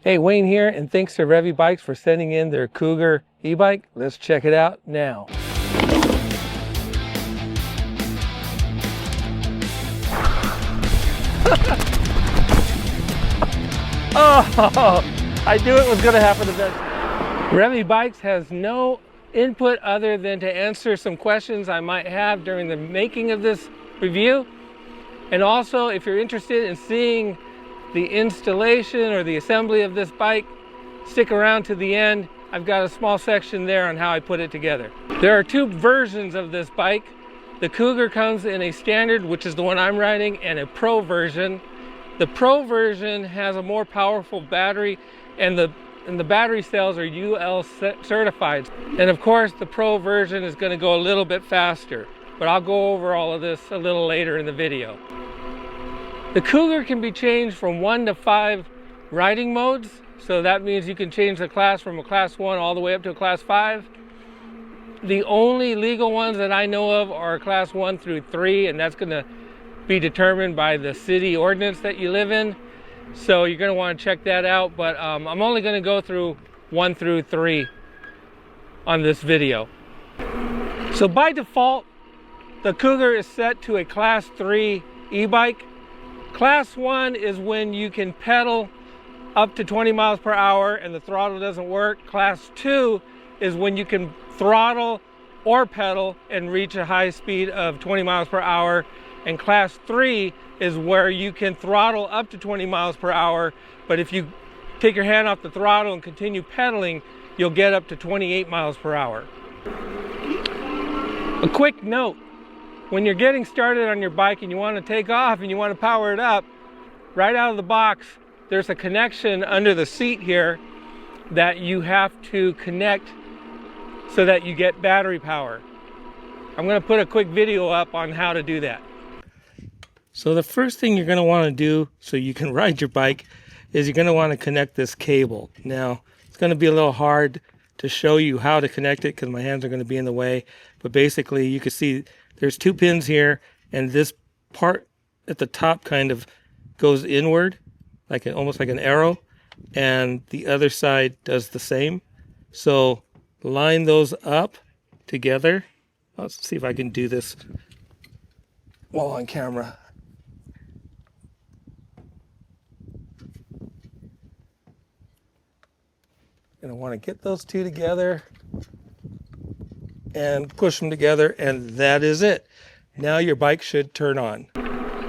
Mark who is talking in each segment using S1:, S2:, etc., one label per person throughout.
S1: Hey, Wayne here, and thanks to Revibikes for sending in their Cougar e-bike. Let's check it out now. Oh, I knew it was going to happen eventually. Revibikes has no input other than to answer some questions I might have during the making of this review. And also, if you're interested in seeing the installation or the assembly of this bike, stick around to the end. I've got a small section there on how I put it together. There are two versions of this bike. The Cougar comes in a standard, which is the one I'm riding, and a Pro version. The Pro version has a more powerful battery, and the battery cells are UL certified. And of course, the Pro version is going to go a little bit faster, but I'll go over all of this a little later in the video. The Cougar can be changed from 1 to 5 riding modes. So that means you can change the class from a class 1 all the way up to a class 5. The only legal ones that I know of are class 1 through 3, and that's going to be determined by the city ordinance that you live in. So you're going to want to check that out, but I'm only going to go through 1 through 3 on this video. So by default, the Cougar is set to a class 3 e-bike. Class 1 is when you can pedal up to 20 miles per hour and the throttle doesn't work. Class 2 is when you can throttle or pedal and reach a high speed of 20 miles per hour. And Class 3 is where you can throttle up to 20 miles per hour, but if you take your hand off the throttle and continue pedaling, you'll get up to 28 miles per hour. A quick note, when you're getting started on your bike and you want to take off and you want to power it up, right out of the box, there's a connection under the seat here that you have to connect so that you get battery power. I'm going to put a quick video up on how to do that. So the first thing you're going to want to do so you can ride your bike is you're going to want to connect this cable. Now, it's going to be a little hard to show you how to connect it because my hands are going to be in the way, but basically you can see there's 2 pins here, and this part at the top kind of goes inward, like almost like an arrow, and the other side does the same. So line those up together. Let's see if I can do this while on camera. Gonna want to get those 2 together and push them together, and that is it. Now your bike should turn on.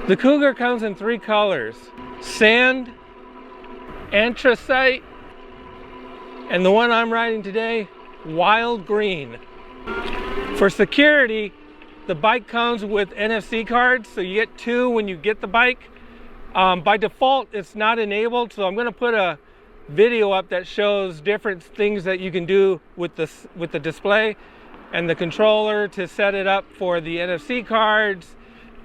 S1: The Cougar comes in 3 colors: sand, anthracite, and the one I'm riding today, wild green. For security, the bike comes with NFC cards, so you get 2 when you get the bike. By default, it's not enabled, so I'm going to put a video up that shows different things that you can do with the display and the controller to set it up for the NFC cards,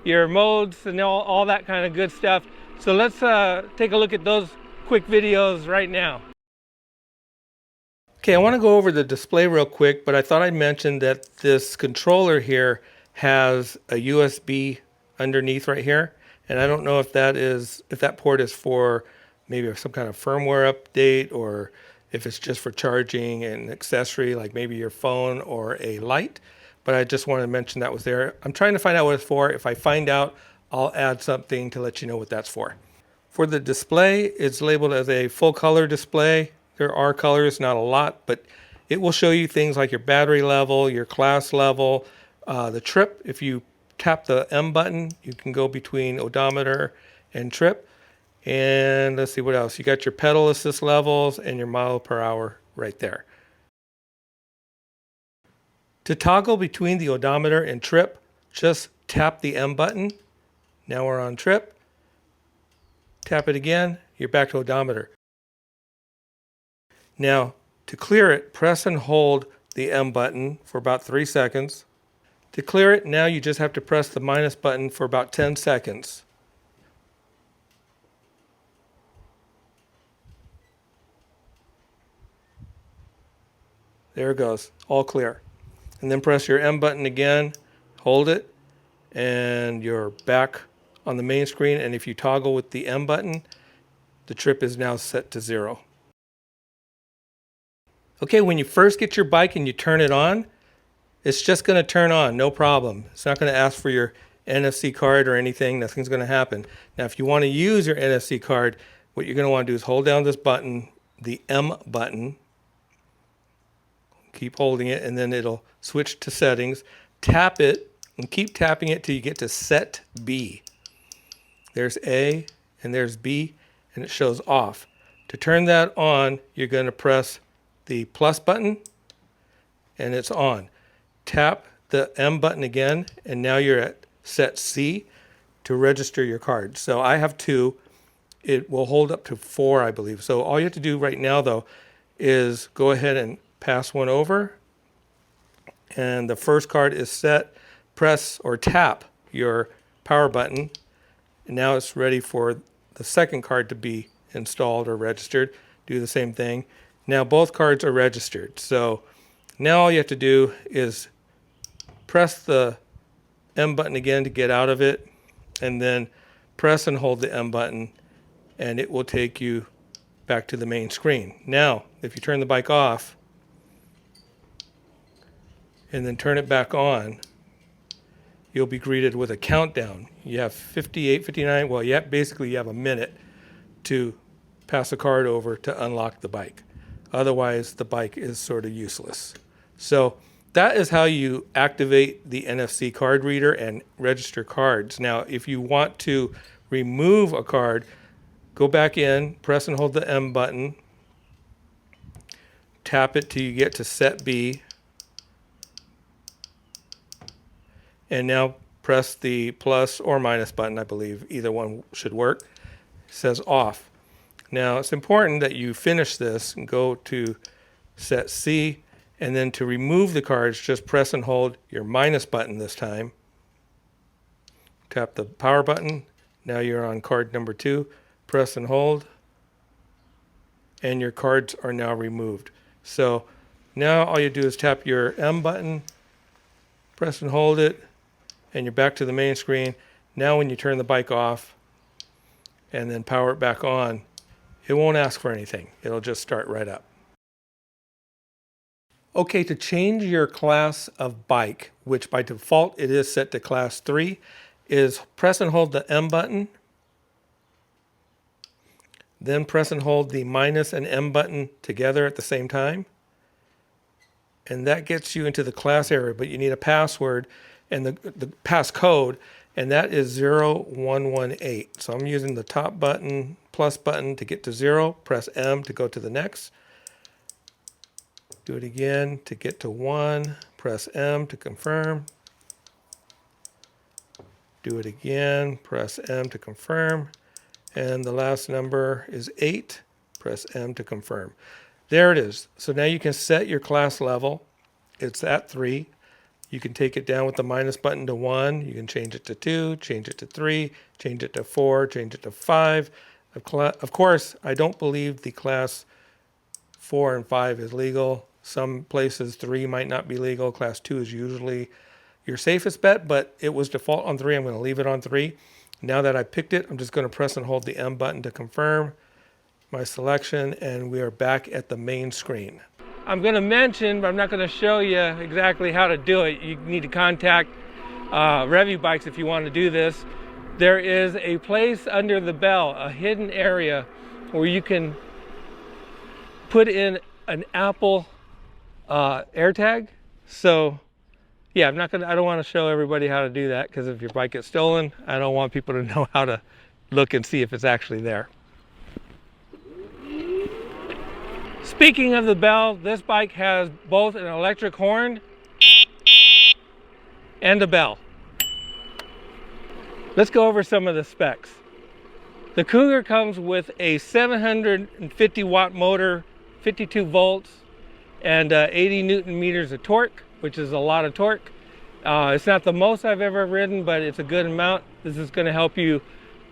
S1: your modes, and all that kind of good stuff. So let's take a look at those quick videos right now. Okay, I want to go over the display real quick, but I thought I'd mention that this controller here has a USB underneath right here, and I don't know if that port is for maybe some kind of firmware update, or if it's just for charging an accessory like maybe your phone or a light, but I just wanted to mention that was there. I'm trying to find out what it's for. If I find out, I'll add something to let you know what that's for. For the display, it's labeled as a full color display. There are colors, not a lot, but it will show you things like your battery level, your class level, the trip. If you tap the M button, you can go between odometer and trip. And let's see what else. You got your pedal assist levels and your mile per hour right there. To toggle between the odometer and trip, just tap the M button. Now we're on trip. Tap it again, you're back to odometer. Now, to clear it, press and hold the M button for about 3 seconds. To clear it, now you just have to press the minus button for about 10 seconds. There it goes, all clear. And then press your M button again, hold it, and you're back on the main screen. And if you toggle with the M button, the trip is now set to 0. Okay, when you first get your bike and you turn it on, it's just going to turn on, no problem. It's not going to ask for your NFC card or anything. Nothing's going to happen. Now, if you want to use your NFC card, what you're going to want to do is hold down this button, the M button. Keep holding it, and then it'll switch to settings. Tap it, and keep tapping it till you get to set B. There's A, and there's B, and it shows off. To turn that on, you're going to press the plus button, and it's on. Tap the M button again, and now you're at set C to register your card. So I have 2. It will hold up to 4, I believe. So all you have to do right now, though, is go ahead and pass one over. And the first card is set. Press or tap your power button. And now it's ready for the second card to be installed or registered. Do the same thing. Now both cards are registered. So now all you have to do is press the M button again to get out of it, and then press and hold the M button, and it will take you back to the main screen. Now, if you turn the bike off and then turn it back on, you'll be greeted with a countdown. You have 58, 59, well, basically you have a minute to pass a card over to unlock the bike. Otherwise, the bike is sort of useless. So that is how you activate the NFC card reader and register cards. Now, if you want to remove a card, go back in, press and hold the M button, tap it till you get to set B, and now press the plus or minus button, I believe. Either one should work. It says off. Now, it's important that you finish this and go to set C, and then to remove the cards, just press and hold your minus button this time. Tap the power button. Now you're on card number 2. Press and hold, and your cards are now removed. So now all you do is tap your M button, press and hold it, and you're back to the main screen. Now when you turn the bike off and then power it back on, it won't ask for anything. It'll just start right up. Okay, to change your class of bike, which by default it is set to class 3, is press and hold the M button, then press and hold the minus and M button together at the same time. And that gets you into the class area, but you need a password and the passcode, and that is 0118. So I'm using the top button, plus button to get to 0, press M to go to the next. Do it again to get to 1, press M to confirm. Do it again, press M to confirm. And the last number is 8, press M to confirm. There it is. So now you can set your class level. It's at 3. You can take it down with the minus button to 1. You can change it to 2, change it to 3, change it to 4, change it to 5. Of course, I don't believe the class 4 and 5 is legal. Some places 3 might not be legal. Class 2 is usually your safest bet, but it was default on 3. I'm going to leave it on 3. Now that I picked it, I'm just going to press and hold the M button to confirm my selection, and we are back at the main screen. I'm going to mention, but I'm not going to show you exactly how to do it. You need to contact Revibikes if you want to do this. There is a place under the bell, a hidden area where you can put in an Apple AirTag. So yeah, I don't want to show everybody how to do that, because if your bike gets stolen, I don't want people to know how to look and see if it's actually there. Speaking of the bell, this bike has both an electric horn and a bell. Let's go over some of the specs. The Cougar comes with a 750 watt motor, 52 volts, and 80 Newton meters of torque, which is a lot of torque. It's not the most I've ever ridden, but it's a good amount. This is going to help you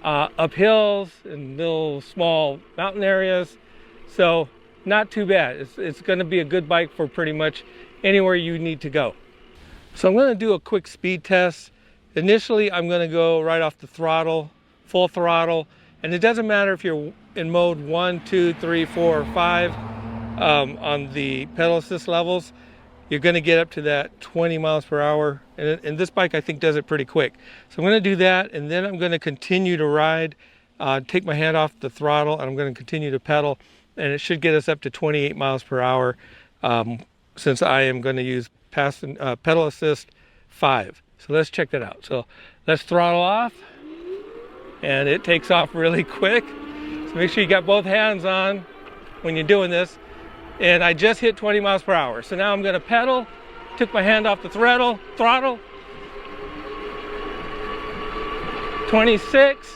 S1: up hills and little small mountain areas. So not too bad. It's going to be a good bike for pretty much anywhere you need to go. So I'm going to do a quick speed test. Initially, I'm going to go right off the throttle, full throttle, and it doesn't matter if you're in mode 1, 2, 3, 4, or 5. on the pedal assist levels, you're going to get up to that 20 miles per hour. And this bike, I think, does it pretty quick. So I'm going to do that, and then I'm going to continue to ride, take my hand off the throttle, and I'm going to continue to pedal. And it should get us up to 28 miles per hour since I am going to use pedal assist 5. So let's check that out. So let's throttle off, and it takes off really quick. So make sure you got both hands on when you're doing this. And I just hit 20 miles per hour. So now I'm going to pedal, took my hand off the throttle, 26,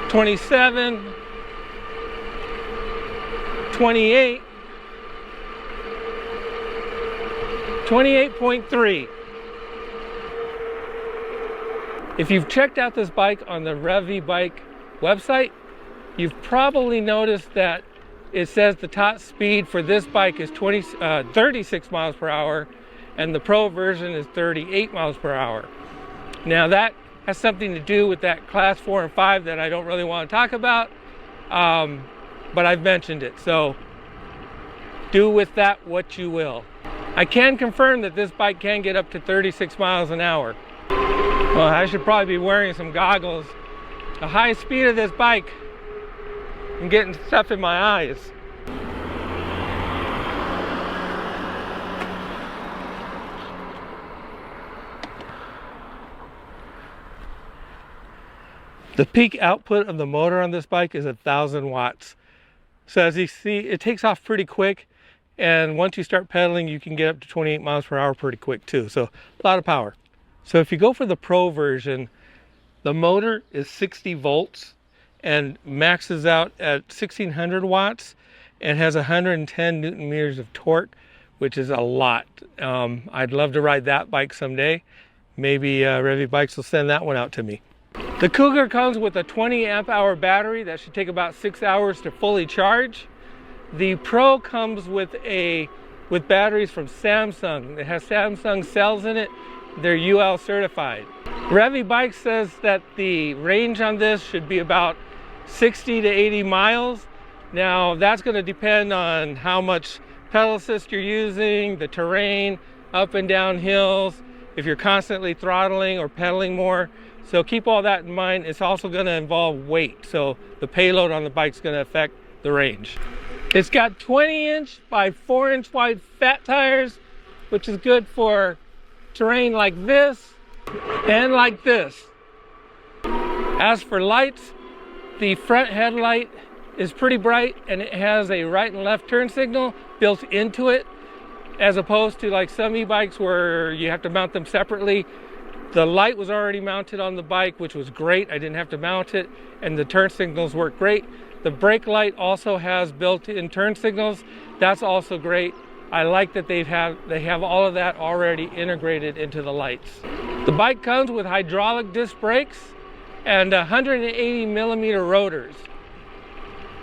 S1: 27, 28, 28.3. If you've checked out this bike on the Revibikes website, you've probably noticed that it says the top speed for this bike is 36 miles per hour, and the Pro version is 38 miles per hour. Now that has something to do with that class 4 and 5 that I don't really want to talk about, but I've mentioned it, so do with that what you will. I can confirm that this bike can get up to 36 miles an hour. Well, I should probably be wearing some goggles. The high speed of this bike, I'm getting stuff in my eyes. The peak output of the motor on this bike is 1,000 watts. So as you see, it takes off pretty quick, and once you start pedaling, you can get up to 28 miles per hour pretty quick too. So a lot of power. So if you go for the Pro version, the motor is 60 volts and maxes out at 1600 watts and has 110 Newton meters of torque, which is a lot. I'd love to ride that bike someday. Maybe Revibikes will send that one out to me. The Cougar comes with a 20 amp hour battery that should take about 6 hours to fully charge. The Pro comes with batteries from Samsung. It has Samsung cells in it. They're UL certified. Revibikes says that the range on this should be about 60 to 80 miles. Now that's going to depend on how much pedal assist you're using, the terrain, up and down hills, if you're constantly throttling or pedaling more. So keep all that in mind. It's also going to involve weight, so the payload on the bike is going to affect the range. It's got 20-inch by 4-inch wide fat tires, which is good for terrain like this and like this. As for lights, the front headlight is pretty bright, and it has a right and left turn signal built into it, as opposed to like some e-bikes where you have to mount them separately. The light was already mounted on the bike, which was great. I didn't have to mount it, and the turn signals work great. The brake light also has built-in turn signals. That's also great. I like that they have all of that already integrated into the lights. The bike comes with hydraulic disc brakes and 180 millimeter rotors.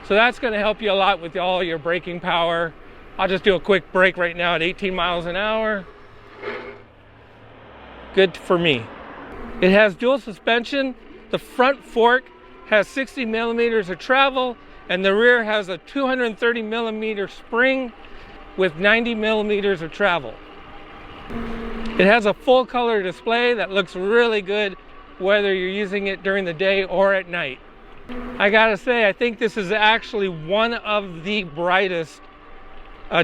S1: So that's going to help you a lot with all your braking power. I'll just do a quick brake right now at 18 miles an hour. Good for me. It has dual suspension. The front fork has 60 millimeters of travel, and the rear has a 230 millimeter spring with 90 millimeters of travel. It has a full color display that looks really good whether you're using it during the day or at night. I gotta say, I think this is actually one of the brightest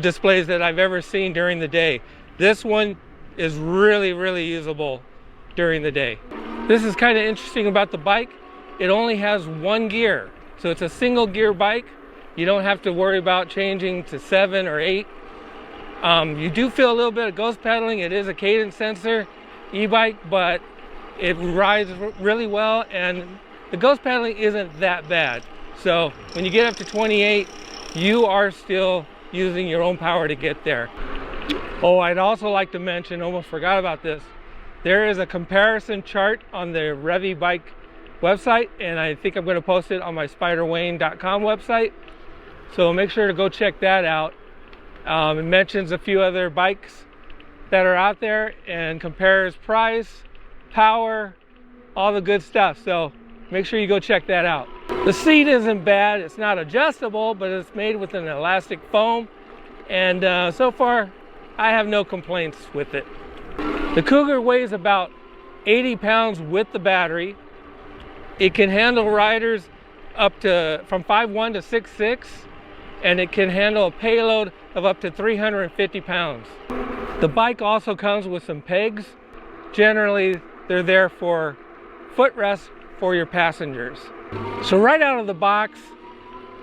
S1: displays that I've ever seen during the day. This one is really, really usable during the day. This is kind of interesting about the bike. It only has one gear, so it's a single gear bike. You don't have to worry about changing to 7 or 8. You do feel a little bit of ghost pedaling. It is a cadence sensor e-bike, but it rides really well, and the ghost pedaling isn't that bad. So when you get up to 28, you are still using your own power to get there. Oh, I'd also like to mention, almost forgot about this, there is a comparison chart on the Revibikes website, and I think I'm going to post it on my SpiderWayne.com website. So make sure to go check that out. It mentions a few other bikes that are out there and compares price, power, all the good stuff. So make sure you go check that out. The seat isn't bad. It's not adjustable, but it's made with an elastic foam. And so far, I have no complaints with it. The Cougar weighs about 80 pounds with the battery. It can handle riders up to from 5'1" to 6'6", and it can handle a payload of up to 350 pounds. The bike also comes with some pegs. Generally, they're there for footrest for your passengers. So right out of the box,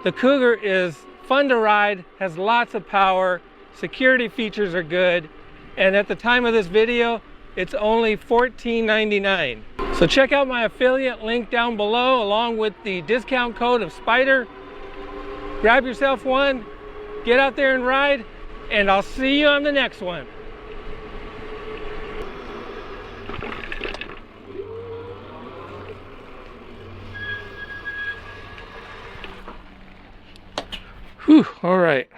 S1: the Cougar is fun to ride, has lots of power, security features are good, and at the time of this video, it's only $14.99. So check out my affiliate link down below along with the discount code of SPIDER. Grab yourself one, get out there and ride, and I'll see you on the next one. Whew, all right.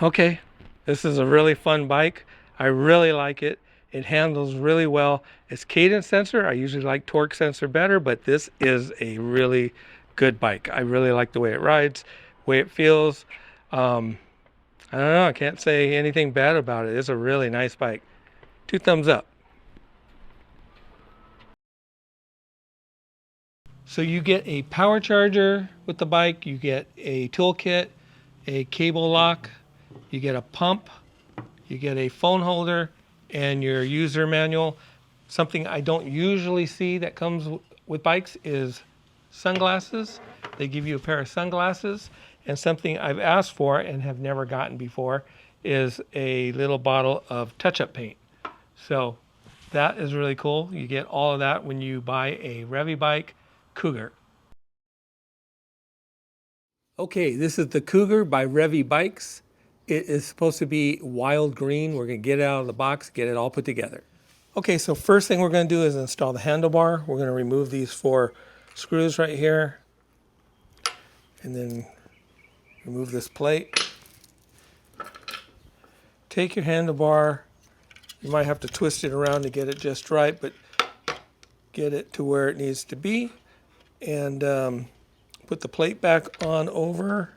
S1: Okay, this is a really fun bike. I really like it. It handles really well. It's cadence sensor. I usually like torque sensor better, but this is a really good bike. I really like the way it rides, the way it feels. I don't know, I can't say anything bad about it. It's a really nice bike. 2 thumbs up. So you get a power charger with the bike, you get a toolkit, a cable lock, you get a pump, you get a phone holder, and your user manual. Something I don't usually see that comes with bikes is sunglasses. They give you a pair of sunglasses, and something I've asked for and have never gotten before is a little bottle of touch-up paint. So that is really cool. You get all of that when you buy a Revibike Cougar. Okay, this is the Cougar by Revibikes. It is supposed to be wild green. We're going to get it out of the box, get it all put together. Okay, so first thing we're going to do is install the handlebar. We're going to remove these 4 screws right here, and then remove this plate. Take your handlebar. You might have to twist it around to get it just right, but get it to where it needs to be. And put the plate back on over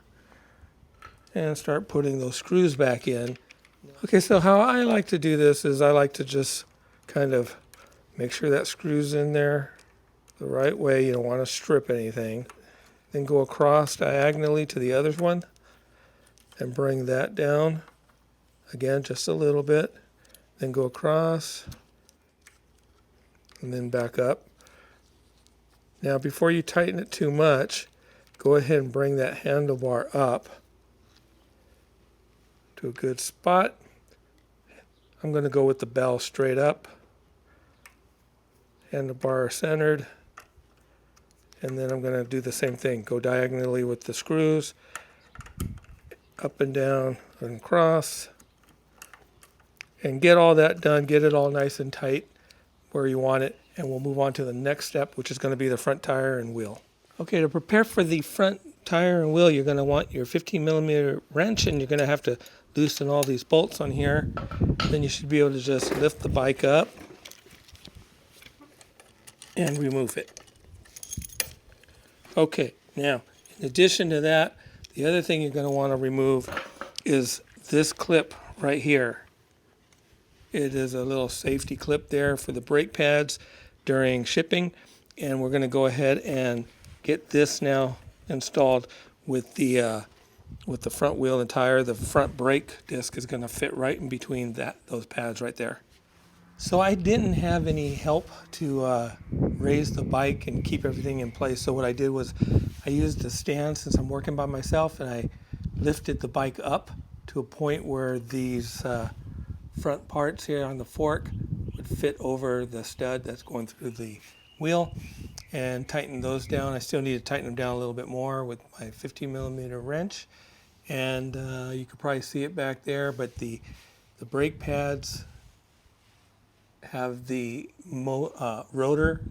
S1: and start putting those screws back in. Okay, so how I like to do this is I like to just kind of make sure that screws in there the right way. You don't want to strip anything. Then go across diagonally to the other one and bring that down. Again, just a little bit. Then go across and then back up. Now, before you tighten it too much, go ahead and bring that handlebar up to a good spot. I'm going to go with the bell straight up. Handlebar centered. And then I'm going to do the same thing. Go diagonally with the screws, up and down and across. And get all that done. Get it all nice and tight where you want it. And we'll move on to the next step, which is going to be the front tire and wheel. Okay, to prepare for the front tire and wheel, you're going to want your 15mm wrench, and you're going to have to loosen all these bolts on here. Then you should be able to just lift the bike up and remove it. Okay, now, in addition to that, the other thing you're going to want to remove is this clip right here. It is a little safety clip there for the brake pads during shipping, and we're going to go ahead and get this now installed with the front wheel and tire. The front brake disc is going to fit right in between those pads right there. So I didn't have any help to raise the bike and keep everything in place. So what I did was I used a stand since I'm working by myself, and I lifted the bike up to a point where these front parts here on the fork would fit over the stud that's going through the wheel, and tighten those down. I still need to tighten them down a little bit more with my 15mm wrench, and you could probably see it back there, but the brake pads have the rotor,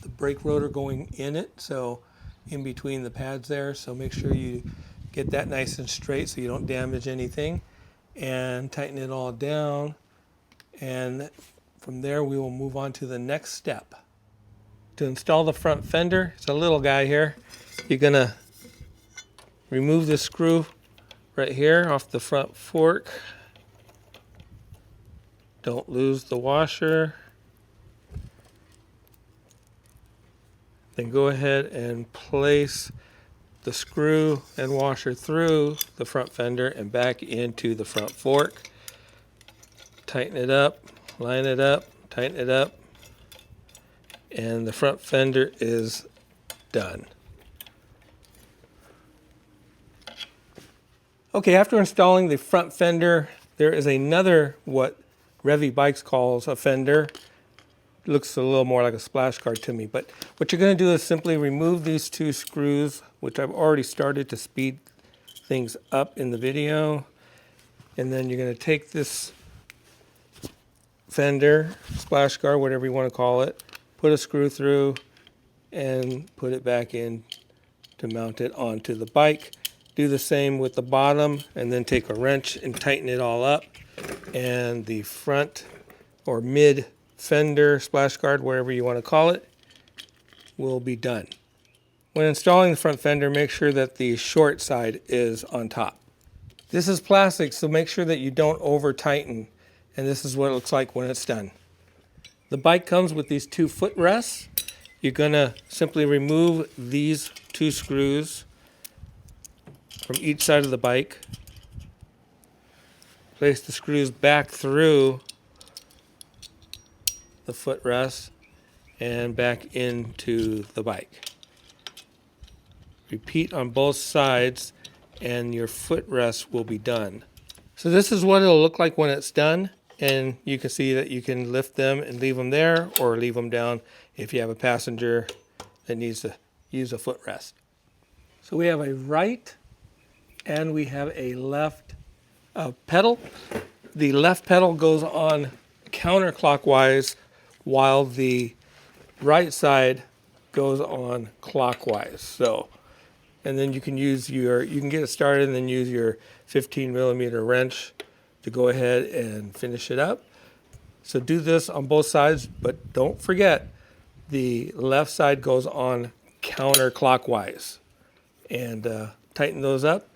S1: the brake rotor going in it, so in between the pads there, so make sure you get that nice and straight so you don't damage anything, and tighten it all down. And from there we will move on to the next step. To install the front fender, it's a little guy here. You're gonna remove the screw right here off the front fork. Don't lose the washer. Then go ahead and place the screw and washer through the front fender and back into the front fork. Tighten it up, line it up, tighten it up, and the front fender is done. Okay, after installing the front fender, there is another what Revibikes calls a fender. It looks a little more like a splash guard to me, but what you're going to do is simply remove these two screws, which I've already started to speed things up in the video, and then you're going to take this fender, splash guard, whatever you want to call it, put a screw through and put it back in to mount it onto the bike. Do the same with the bottom, and then take a wrench and tighten it all up, and the front or mid fender, splash guard, wherever you want to call it, will be done. When installing the front fender, make sure that the short side is on top. This is plastic, so make sure that you don't over tighten, and this is what it looks like when it's done. The bike comes with these two footrests. You're going to simply remove these two screws from each side of the bike. Place the screws back through the footrest and back into the bike. Repeat on both sides and your footrest will be done. So this is what it'll look like when it's done, and you can see that you can lift them and leave them there or leave them down if you have a passenger that needs to use a footrest. So we have a right and we have a left pedal. The left pedal goes on counterclockwise while the right side goes on clockwise. So, and then you can use you can get it started and then use your 15mm wrench to go ahead and finish it up. So do this on both sides, but don't forget the left side goes on counterclockwise, and tighten those up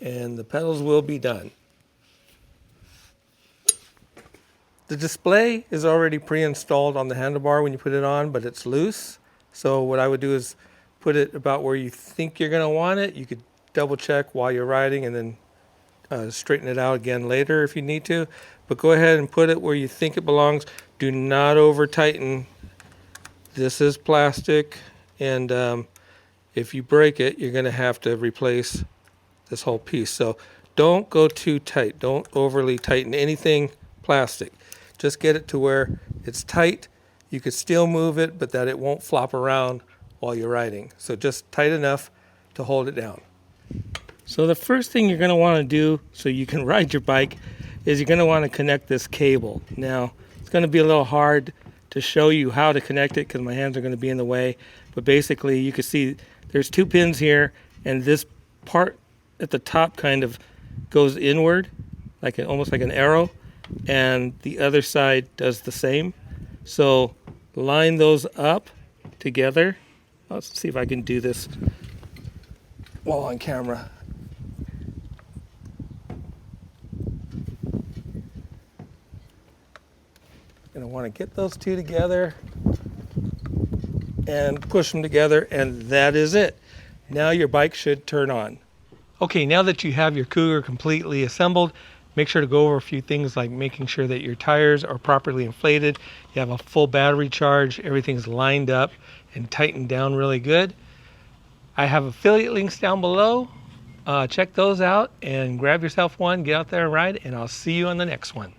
S1: and the pedals will be done. The display is already pre-installed on the handlebar when you put it on, but it's loose. So what I would do is put it about where you think you're going to want it. You could double check while you're riding and then straighten it out again later if you need to. But go ahead and put it where you think it belongs. Do not over tighten. This is plastic, and if you break it, you're going to have to replace this whole piece. So don't go too tight. Don't overly tighten anything plastic. Just get it to where it's tight. You could still move it, but that it won't flop around while you're riding. So just tight enough to hold it down. So the first thing you're going to want to do so you can ride your bike is you're going to want to connect this cable. Now, it's going to be a little hard to show you how to connect it because my hands are going to be in the way. But basically, you can see there's two pins here, and this part at the top kind of goes inward, like almost like an arrow, and the other side does the same. So line those up together. Let's see if I can do this while on camera. Gonna want to get those two together and push them together, and that is it. Now your bike should turn on. Okay, now that you have your Cougar completely assembled, make sure to go over a few things like making sure that your tires are properly inflated, you have a full battery charge, everything's lined up and tightened down really good. I have affiliate links down below. Check those out and grab yourself one, get out there and ride, and I'll see you on the next one.